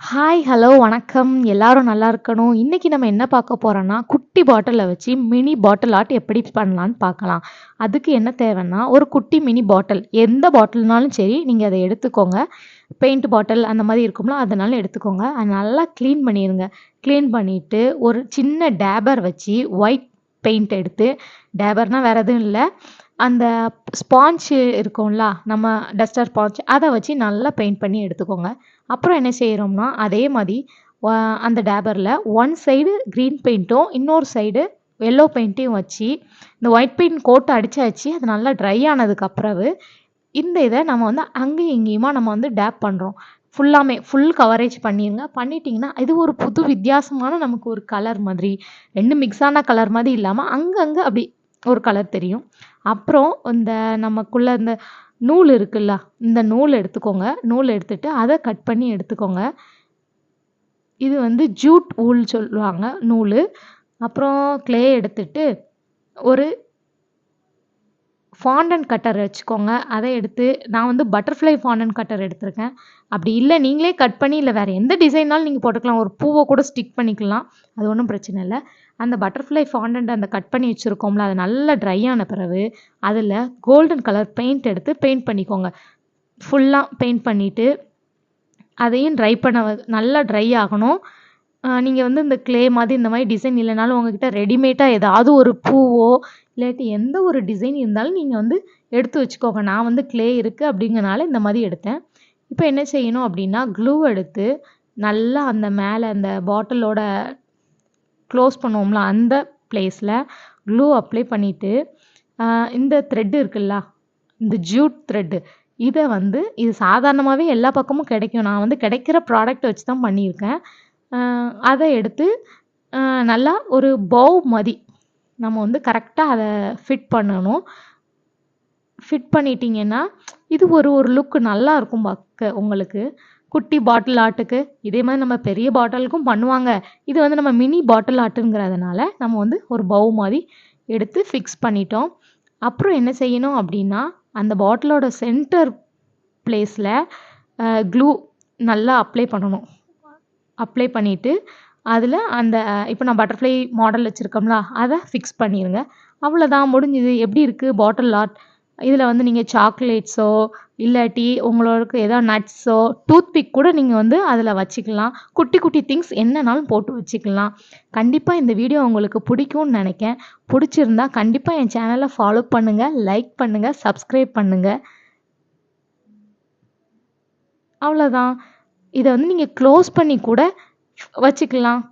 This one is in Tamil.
ஹாய், ஹலோ, வணக்கம். எல்லாரும் நல்லா இருக்கணும். இன்னைக்கு நம்ம என்ன பார்க்க போறோம்னா, குட்டி பாட்டில வச்சு மினி பாட்டில் ஆர்ட் எப்படி பண்ணலான்னு பார்க்கலாம். அதுக்கு என்ன தேவைன்னா, ஒரு குட்டி மினி பாட்டில். எந்த பாட்டில்னாலும் சரி, நீங்க அத எடுத்துக்கோங்க. பெயிண்ட் பாட்டில் அந்த மாரி இருக்கும்ல, அதனாலும் எடுத்துக்கோங்க. அத நல்லா கிளீன் பண்ணிருங்க. கிளீன் பண்ணிட்டு, ஒரு சின்ன டேப்பர் வச்சு ஒயிட் பெயிண்ட் எடுத்து டேப்பர்னா வேற எதுவும் இல்ல. அந்த ஸ்பான்ச் இருக்கும்ல, நம்ம டஸ்டர் ஸ்பான்ச் அத வச்சு நல்லா பெயிண்ட் பண்ணி எடுத்துக்கோங்க. அப்புறம் என்ன செய்றோம்னா, அதே மாரி அ அந்த டேப்பர்ல ஒன் சைடு கிரீன் பெயிண்ட்டும், இன்னொரு சைடு எல்லோ பெயிண்ட்டையும் வச்சு, இந்த ஒயிட் பெயிண்ட் கோட் அடிச்சாச்சு. அது நல்லா ட்ரை ஆனதுக்கு அப்புறவு, இந்த இத நம்ம வந்து அங்கேயும் இங்கேயுமா நம்ம வந்து டேப் பண்றோம். ஃபுல் கவரேஜ் பண்ணிருங்க. பண்ணிட்டீங்கன்னா, இது ஒரு புது வித்தியாசமான நமக்கு ஒரு கலர் மாதிரி, 2 மிக்ஸ் ஆன கலர் மாரி இல்லாம, அங்கங்க அப்படி ஒரு கலர் தெரியும். அப்புறம் இந்த நமக்குள்ள இந்த நூல் இருக்குல்ல, இந்த நூல் எடுத்துக்கோங்க. நூல் எடுத்துட்டு அத கட் பண்ணி எடுத்துக்கோங்க. இது வந்து ஜூட் வூல் சொல்லுவாங்க நூலு. அப்புறம் கிளே எடுத்துட்டு, ஒரு ஃபாண்டன்ட் கட்டர் வச்சுக்கோங்க. அத எடுத்து நான் வந்து பட்டர்ஃப்ளை ஃபாண்டன்ட் கட்டர் எடுத்திருக்கேன். அப்படி இல்ல நீங்களே கட் பண்ணி இல்ல வேற எந்த டிசைன்னாலும் நீங்க போட்டுக்கலாம். ஒரு பூவ கூட ஸ்டிக் பண்ணிக்கலாம். அது ஒண்ணும் பிரச்சனை இல்ல. அந்த பட்டர்ஃப்ளை ஃபாண்டன்ட் அந்த கட் பண்ணி வச்சிருக்கோம்ல, அது நல்லா ட்ரை ஆன பிறகு, அதுல கோல்டன் கலர் பெயிண்ட் எடுத்து பெயிண்ட் பண்ணிக்கோங்க. ஃபுல்லா பெயிண்ட் பண்ணிட்டு, அதையும் ட்ரை பண்ண நல்லா ட்ரை ஆகணும். நீங்க வந்து இந்த கிளே மாதிரி இந்த மாரி டிசைன் இல்லனாலும் உங்ககிட்ட ரெடிமேட்டா ஏதாவது ஒரு பூவோ, இல்லாட்டி எந்த ஒரு டிசைன் இருந்தாலும் நீங்க வந்து எடுத்து வச்சுக்கோங்க. நான் வந்து கிளே இருக்கு அப்படிங்கிறனால இந்த மாரி எடுத்தேன். இப்ப என்ன செய்யணும் அப்படின்னா, க்ளூ எடுத்து நல்லா அந்த மேல அந்த பாட்டிலோட க்ளோஸ் பண்ணுவோம்ல, அந்த பிளேஸ்ல க்ளூ அப்ளை பண்ணிட்டு, அ இந்த த்ரெட் இருக்குல்ல, இந்த ஜூட் த்ரெட் இத வந்து இது சாதாரணமாவே எல்லா பக்கமும் கிடைக்கும். நான் வந்து கிடைக்கிற ப்ராடக்ட்ட வச்சு தான் பண்ணியிருக்கேன். அ அத எடுத்து அ நல்லா ஒரு பவ் மாரி நம்ம வந்து கரெக்ட்டா அத ஃபிட் பண்ணணும். ஃபிட் பண்ணிட்டீங்கன்னா, இது ஒரு ஒரு லுக் நல்லாருக்கும் பாக்க உங்களுக்கு. குட்டி பாட்டில் ஆர்ட்டுக்கு இதே மாரி நம்ம பெரிய பாட்டிலுக்கும் பண்ணுவாங்க. இது வந்து நம்ம மினி பாட்டில் ஆர்ட்டுங்கிறதுனால, நம்ம வந்து ஒரு பவ் மாரி எடுத்து ஃபிக்ஸ் பண்ணிட்டோம். அப்புறம் என்ன செய்யணும் அப்டின்னா, அந்த பாட்டிலோட சென்டர் பிளேஸ்ல க்ளூ நல்லா அப்ளை பண்ணணும். அப்ளை பண்ணிட்டு, அதில அந்த இப்ப நான் பட்டர்ஃப்ளை மாடல் வச்சிருக்கோம்ல, அத ஃபிக்ஸ் பண்ணிருங்க. அவ்வளோதான் முடிஞ்சுது. எப்படி இருக்கு பாட்டில் ஆர்ட்? இதில வந்து நீங்க சாக்லேட்ஸோ, இல்லாட்டி உங்களுக்கு ஏதாவது நட்ஸோ, டூத் பிக் கூட நீங்க வந்து அதில வச்சுக்கலாம். குட்டி, குட்டி திங்ஸ் என்னனாலும் போட்டு வச்சுக்கலாம். கண்டிப்பா இந்த வீடியோ உங்களுக்கு பிடிக்கும்னு நெனைக்கேன். புடிச்சிருந்தா கண்டிப்பா என் சேனல ஃபாலோ பண்ணுங்க, லைக் பண்ணுங்க, சப்ஸ்கிரைப் பண்ணுங்க. அவ்வளோதான். இத வந்து நீங்க க்ளோஸ் பண்ணி கூட வச்சுக்கலாம்.